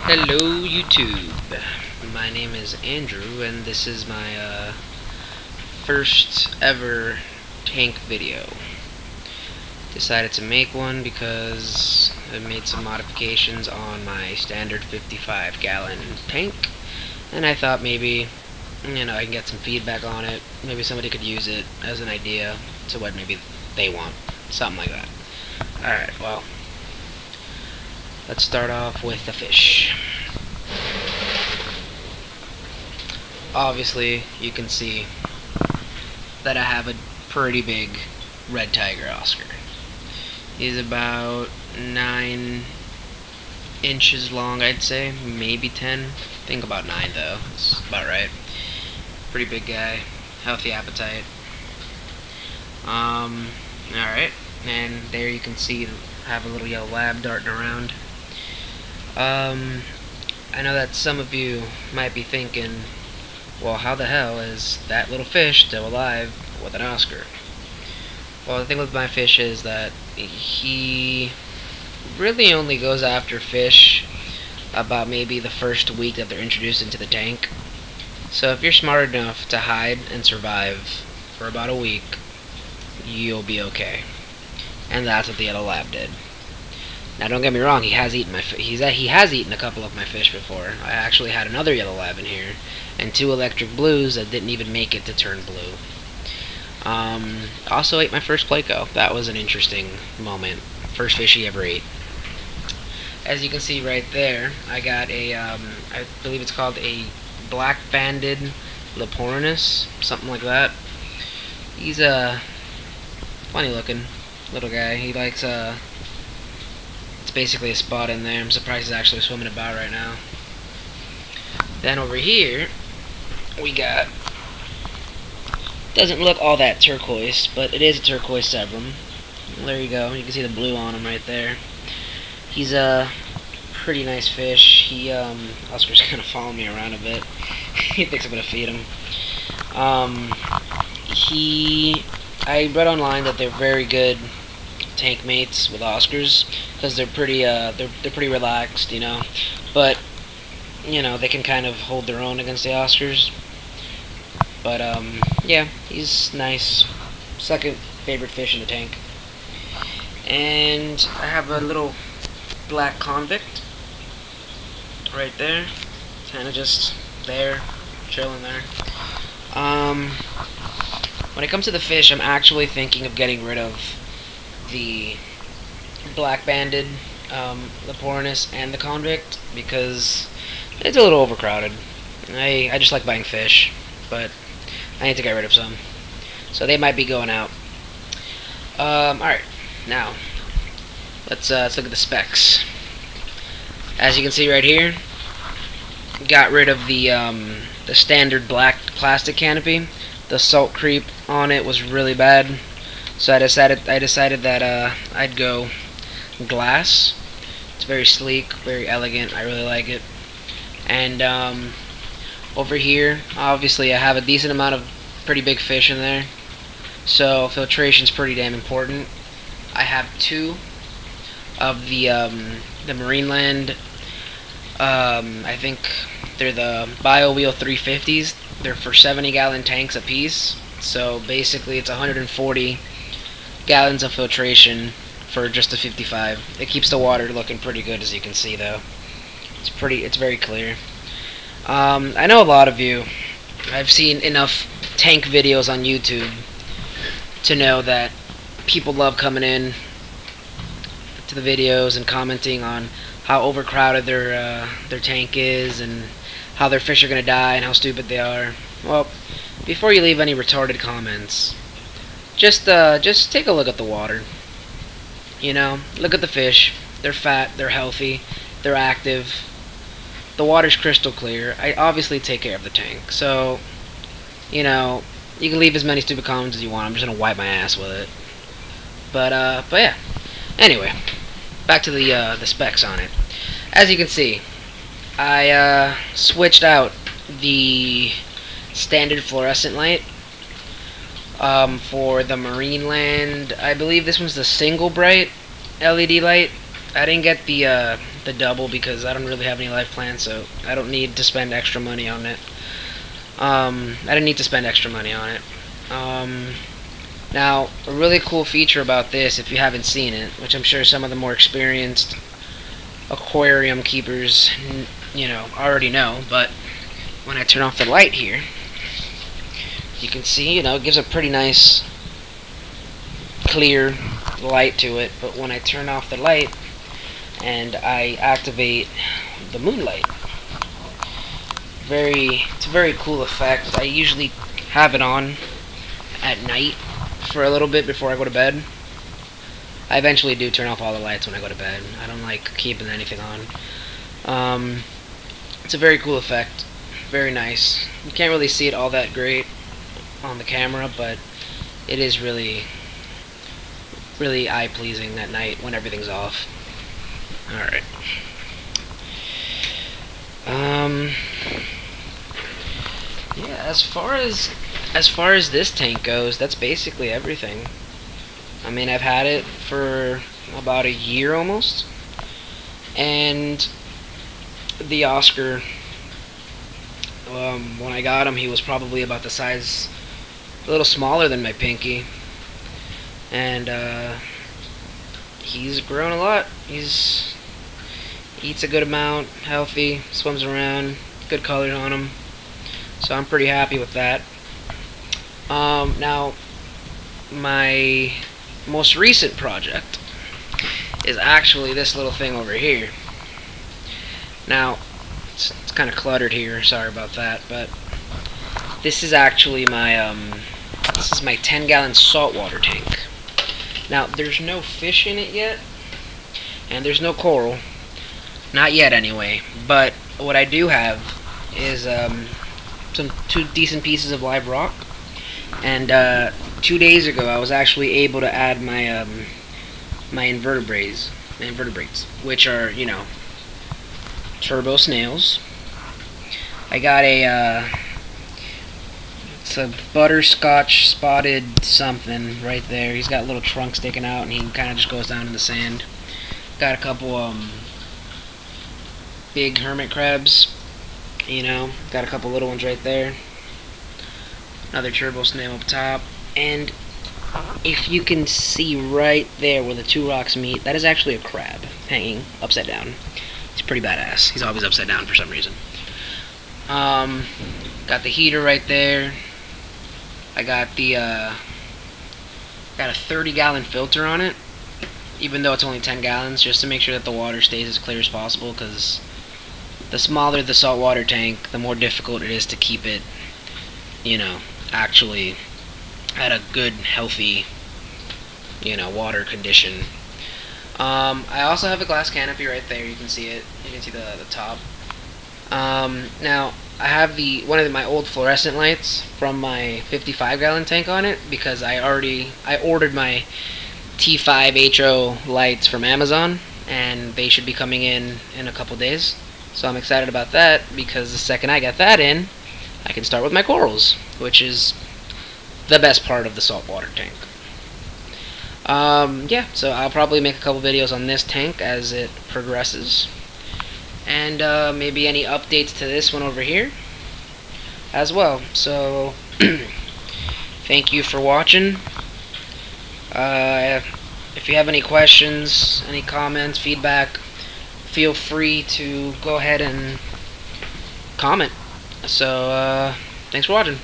Hello YouTube, my name is Andrew and this is my first ever tank video. Decided to make one because I made some modifications on my standard 55-gallon tank and I thought maybe I can get some feedback on it. Maybe somebody could use it as an idea to what maybe they want, something like that. Alright, well, let's start off with the fish. Obviously, you can see that I have a pretty big red tiger Oscar. He's about 9 inches long, I'd say, maybe 10. I think about 9 though. That's about right. Pretty big guy, healthy appetite. Alright, and there you can see I have a little yellow lab darting around. I know that some of you might be thinking, well, how the hell is that little fish still alive with an Oscar? Well, the thing with my fish is that he really only goes after fish about maybe the first week that they're introduced into the tank. So if you're smart enough to hide and survive for about a week, you'll be okay. And that's what the yellow lab did. Now, don't get me wrong, he has eaten he has eaten a couple of my fish before. I actually had another yellow lab in here, and 2 electric blues that didn't even make it to turn blue. Also ate my first pleco. That was an interesting moment. First fish he ever ate. As you can see right there, I got a, I believe it's called a black-banded lepornis, something like that. He's a funny-looking little guy. He likes it's basically a spot in there. I'm surprised he's actually swimming about right now. Then over here, we got, doesn't look all that turquoise, but it is a turquoise sebrum. There you go. You can see the blue on him right there. He's a pretty nice fish. Oscar's kind of following me around a bit. He thinks I'm gonna feed him. I read online that they're very good tank mates with Oscars because they're pretty relaxed, but they can kind of hold their own against the Oscars. But yeah, he's nice. Second favorite fish in the tank. And I have a little black convict right there, kind of just there, chilling there. When it comes to the fish, I'm actually thinking of getting rid of the black-banded lepornis and the convict because it's a little overcrowded. I just like buying fish, but I need to get rid of some, so they might be going out. Alright, now let's look at the specs. As you can see right here, got rid of the standard black plastic canopy. The salt creep on it was really bad, so I decided that I'd go glass. It's very sleek, very elegant. I really like it. And over here, obviously, I have a decent amount of pretty big fish in there, so filtration's pretty damn important. I have 2 of the Marineland. I think they're the BioWheel 350s. They're for 70-gallon tanks apiece. So basically, it's 140 gallons of filtration for just a 55. It keeps the water looking pretty good, as you can see, though. It's very clear. I know a lot of you, I've seen enough tank videos on YouTube to know that people love coming in to the videos and commenting on how overcrowded their tank is and how their fish are gonna die and how stupid they are. Well, before you leave any retarded comments, just take a look at the water. Look at the fish. They're fat, they're healthy, they're active. The water's crystal clear. I obviously take care of the tank, so you can leave as many stupid comments as you want. I'm just gonna wipe my ass with it. But yeah. Anyway, back to the specs on it. As you can see, I switched out the standard fluorescent light for the Marineland. I believe this one's the single bright LED light. I didn't get the the double because I don't really have any life plans, so I don't need to spend extra money on it. I didn't need to spend extra money on it. Now, a really cool feature about this, if you haven't seen it, which I'm sure some of the more experienced aquarium keepers, already know, but when I turn off the light here, you can see, it gives a pretty nice, clear light to it. But when I turn off the light and I activate the moonlight, it's a very cool effect. I usually have it on at night for a little bit before I go to bed. I eventually do turn off all the lights when I go to bed. I don't like keeping anything on. It's a very cool effect. Very nice. You can't really see it all that great on the camera, but it is really, really eye-pleasing at night when everything's off. Alright. Yeah, as far as this tank goes, that's basically everything. I mean, I've had it for about a year almost, and the Oscar, when I got him, he was probably about the size, a little smaller than my pinky, and he's grown a lot. He's eats a good amount, healthy, swims around, good colors on him, so I'm pretty happy with that. Now, my most recent project is actually this little thing over here. Now, it's kind of cluttered here, sorry about that, but this is actually my 10-gallon saltwater tank. Now, there's no fish in it yet, and there's no coral, not yet anyway, but what I do have is two decent pieces of live rock, and 2 days ago I was actually able to add my my invertebrates, which are, turbo snails. I got it's a butterscotch spotted something right there. He's got a little trunk sticking out, and he kind of just goes down in the sand. Got a couple big hermit crabs, got a couple little ones right there. Another turbo snail up top, and if you can see right there where the two rocks meet, that is actually a crab hanging upside down. He's pretty badass. He's always upside down for some reason. Got the heater right there. I got the got a 30-gallon filter on it, even though it's only 10 gallons, just to make sure that the water stays as clear as possible, because the smaller the saltwater tank, the more difficult it is to keep it, actually at a good, healthy, water condition. I also have a glass canopy right there. You can see it. You can see the top. Now, I have one of my old fluorescent lights from my 55-gallon tank on it, because I ordered my T5 HO lights from Amazon, and they should be coming in a couple days. So I'm excited about that, because the second I get that in, I can start with my corals, which is the best part of the saltwater tank. Yeah, so I'll probably make a couple videos on this tank as it progresses, and maybe any updates to this one over here as well. So thank you for watching. If you have any questions, any comments, feedback, feel free to go ahead and comment. So thanks for watching.